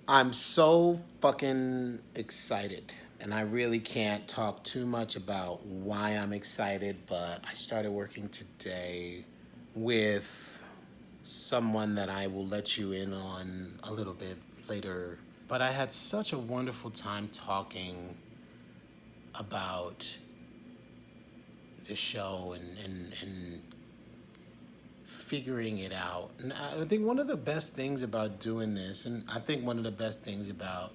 I'm so fucking excited. And I really can't talk too much about why I'm excited, but I started working today with someone that I will let you in on a little bit later. But I had such a wonderful time talking about the show and figuring it out. And I think one of the best things about doing this, and I think one of the best things about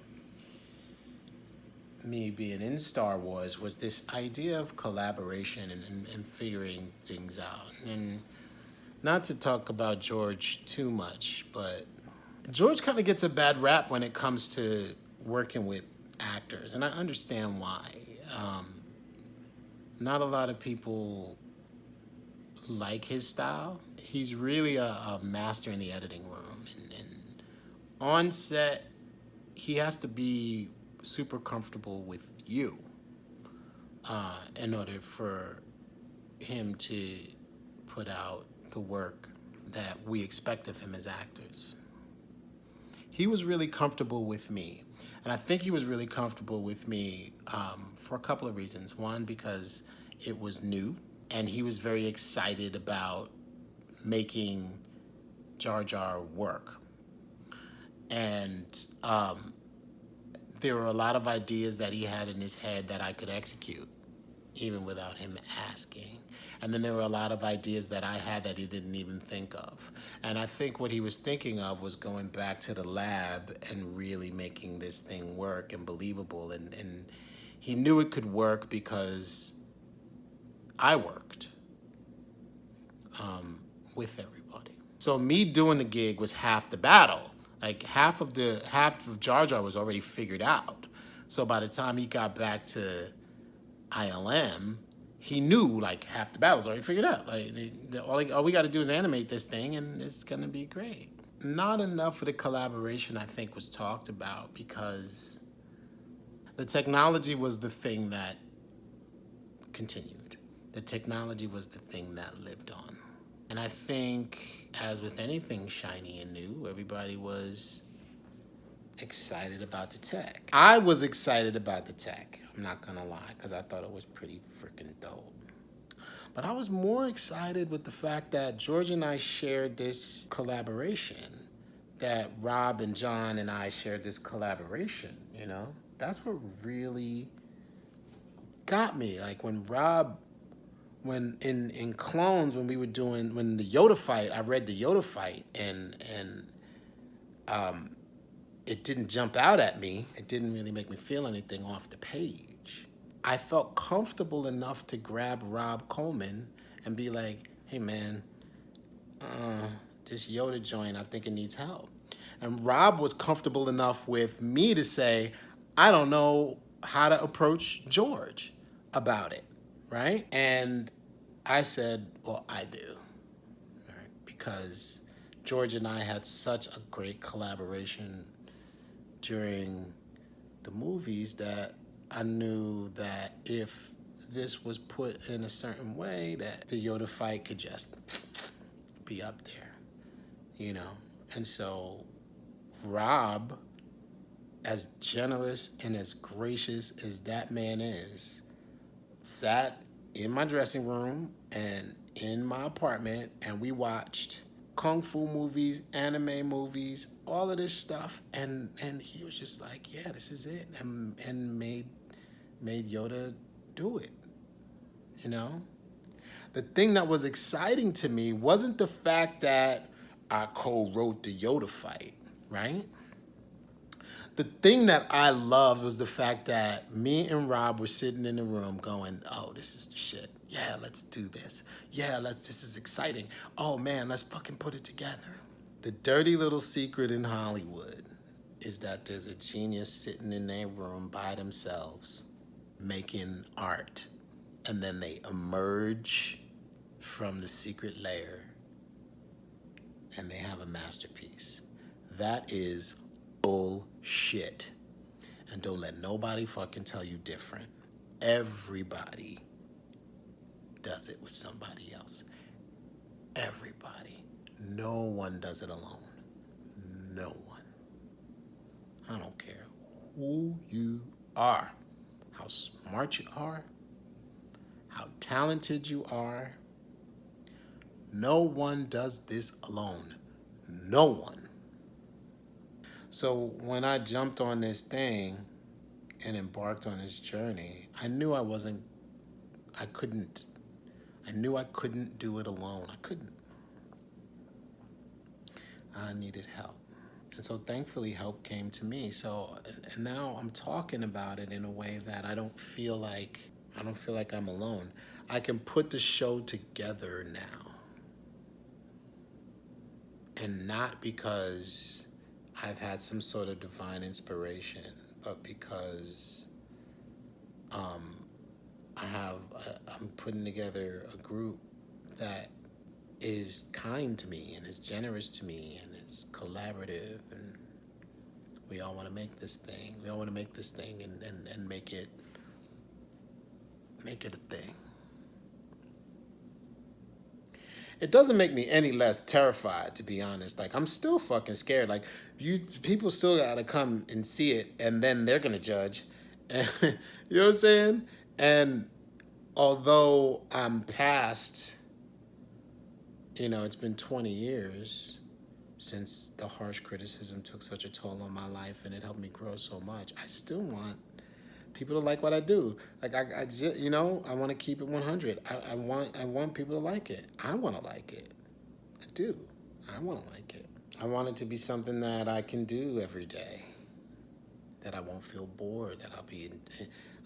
me being in Star Wars was this idea of collaboration and figuring things out. And not to talk about George too much, but George kind of gets a bad rap when it comes to working with actors, and I understand why. Not a lot of people like his style. He's really a master in the editing room, and on set, he has to be super comfortable with you in order for him to put out the work that we expect of him as actors. He was really comfortable with me. And I think he was really comfortable with me for a couple of reasons. One, because it was new, and he was very excited about making Jar Jar work. And there were a lot of ideas that he had in his head that I could execute, even without him asking. And then there were a lot of ideas that I had that he didn't even think of. And I think what he was thinking of was going back to the lab and really making this thing work and believable. And he knew it could work because I worked with everybody. So me doing the gig was half the battle. Like half of Jar Jar was already figured out. So by the time he got back to ILM, he knew like half the battle's already figured out. All we got to do is animate this thing, and it's gonna be great. Not enough of the collaboration I think was talked about because the technology was the thing that continued. The technology was the thing that lived on. And I think, as with anything shiny and new, everybody was excited about the tech. I was excited about the tech, I'm not gonna lie, because I thought it was pretty freaking dope. But I was more excited with the fact that George and I shared this collaboration, that Rob and John and I shared this collaboration, you know? That's what really got me. Like when in Clones, when we were doing, when the Yoda fight, I read the Yoda fight, and it didn't jump out at me. It didn't really make me feel anything off the page. I felt comfortable enough to grab Rob Coleman and be like, hey man, this Yoda joint, I think it needs help. And Rob was comfortable enough with me to say, I don't know how to approach George about it, right? And I said, well, I do, right? Because George and I had such a great collaboration during the movies that I knew that if this was put in a certain way, that the Yoda fight could just be up there, you know? And so Rob, as generous and as gracious as that man is, sat in my dressing room and in my apartment, and we watched kung fu movies, anime movies, all of this stuff, and he was just like, yeah, this is it, and made Yoda do it, you know? The thing that was exciting to me wasn't the fact that I co-wrote the Yoda fight, right? The thing that I loved was the fact that me and Rob were sitting in the room going, oh, this is the shit. Yeah, let's do this. Yeah, this is exciting. Oh man, let's fucking put it together. The dirty little secret in Hollywood is that there's a genius sitting in their room by themselves making art, and then they emerge from the secret layer and they have a masterpiece. That is bullshit. And don't let nobody fucking tell you different. Everybody does it with somebody else. Everybody. No one does it alone. No one. I don't care who you are, how smart you are, how talented you are. No one does this alone. No one. So when I jumped on this thing and embarked on this journey, I knew I couldn't, I knew I couldn't do it alone. I couldn't. I needed help. And so thankfully help came to me. So and now I'm talking about it in a way that I don't feel like I'm alone. I can put the show together now. And not because I've had some sort of divine inspiration, but because I'm putting together a group that is kind to me and is generous to me and is collaborative, and we all want to make this thing. We all want to make this thing and make it a thing. It doesn't make me any less terrified, to be honest. Like, I'm still fucking scared. Like, people still gotta come and see it, and then they're gonna judge. And, you know what I'm saying? And although I'm past, it's been 20 years since the harsh criticism took such a toll on my life, and it helped me grow so much. I still want people to like what I do. Like, I just, I want to keep it 100. I want people to like it. I want to like it. I do. I want to like it. I want it to be something that I can do every day. That I won't feel bored. That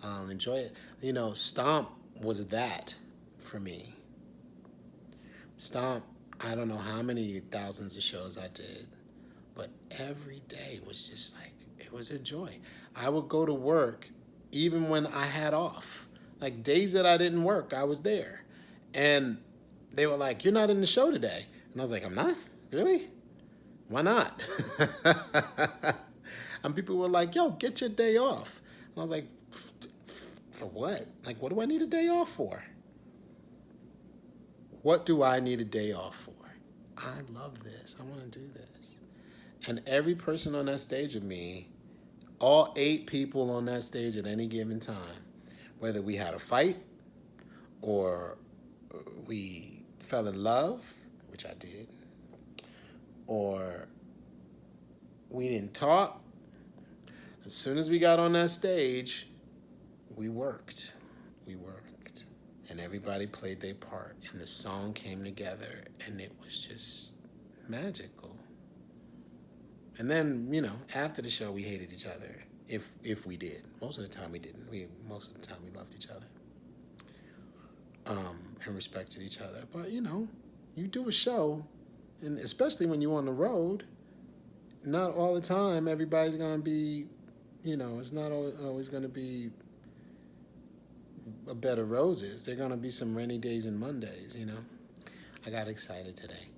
I'll enjoy it. Stomp was that for me. Stomp, I don't know how many thousands of shows I did, but every day was just like, it was a joy. I would go to work even when I had off. Like, days that I didn't work, I was there. And they were like, "You're not in the show today." And I was like, "I'm not? Really? Why not?" And people were like, "Yo, get your day off." And I was like, "For what? Like, what do I need a day off for? What do I need a day off for? I love this. I want to do this." And every person on that stage with me, all 8 people on that stage at any given time, whether we had a fight or we fell in love, which I did, or we didn't talk, as soon as we got on that stage, we worked. We worked. And everybody played their part. And the song came together, and it was just magical. And then, after the show, we hated each other. If we did. Most of the time we didn't. Most of the time we loved each other. And respected each other. But, you do a show, and especially when you're on the road, not all the time everybody's going to be, it's not always going to be a bed of roses. There are going to be some rainy days and Mondays, I got excited today.